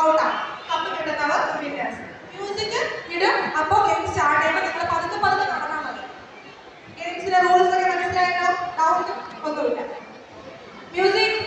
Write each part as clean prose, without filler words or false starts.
ഔട്ടാണ്. Cup കിട്ടുന്നവർ winners. Music ഇടും. അപ്പോൾ ഗെയിം സ്റ്റാർട്ട് ചെയ്യുമ്പോൾ നിങ്ങൾ പതുക്കെ പതുക്കെ നടന്നാൽ മതി. ഗെയിംസിന്റെ റൂൾസ് ഒക്കെ മനസ്സിലായല്ലോ? ഡൗട്ട് ഒന്നുമില്ല. Music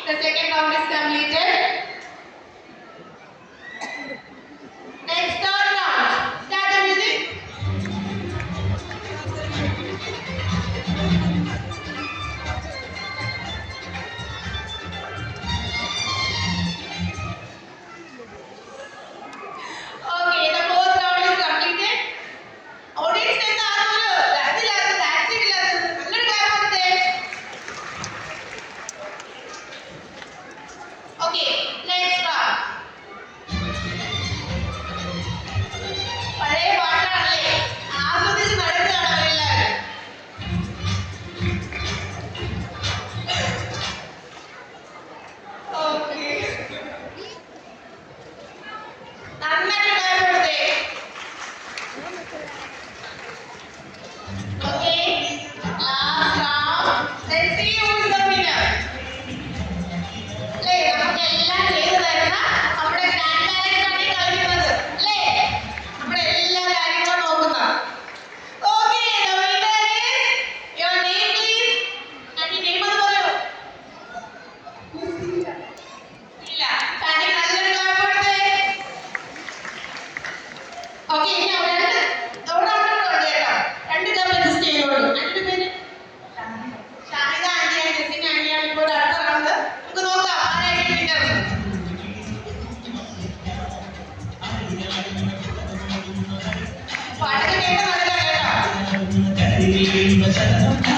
the second round is completed. Next third round. Start the music. Okay, the fourth round is completed. Audience in the Okay, next round. പഴയ പാട്ടാണല്ലേ, ആസ്വദിച്ച് നടക്കുകയാണ് അവരെല്ലാവരും. ഓക്കെ, നന്നായിട്ട് കയറെടുത്തേ. Okay, last round. Let's see who is the winner. എല്ലാം ചെയ്തു തരുന്ന നമ്മുടെ ഗ്രാൻഡ് പാരന്റ്സാണ് കളിക്കുന്നത് അല്ലേ? നമ്മുടെ എല്ലാ കാര്യങ്ങളും നോക്കുന്ന. Okay, the winner is your name please. Aunty name ഒന്ന് പറയൂ. ഇല്ല, ആൻറ്റി നല്ലൊരു ക്ലാപ്പ് കൊടുത്തേ. ഓക്കെ, ഇനി അവിടെ ഉണ്ട് കേട്ടോ. രണ്ട് തവണ അഡ്ജസ്റ്റ് ചെയ്തോളൂ. ആൻറ്റിയുടെ പേര് ഷാഹിദ ആൻറ്റിയാണ്. ജെസിൻ ആൻറ്റിയാണ് ഇപ്പോൾ അടുത്ത റൗണ്ട്. നമുക്ക് നോക്കാം പാട്ടൊക്കെ കേട്ട് നടക്കാം കേട്ടോ.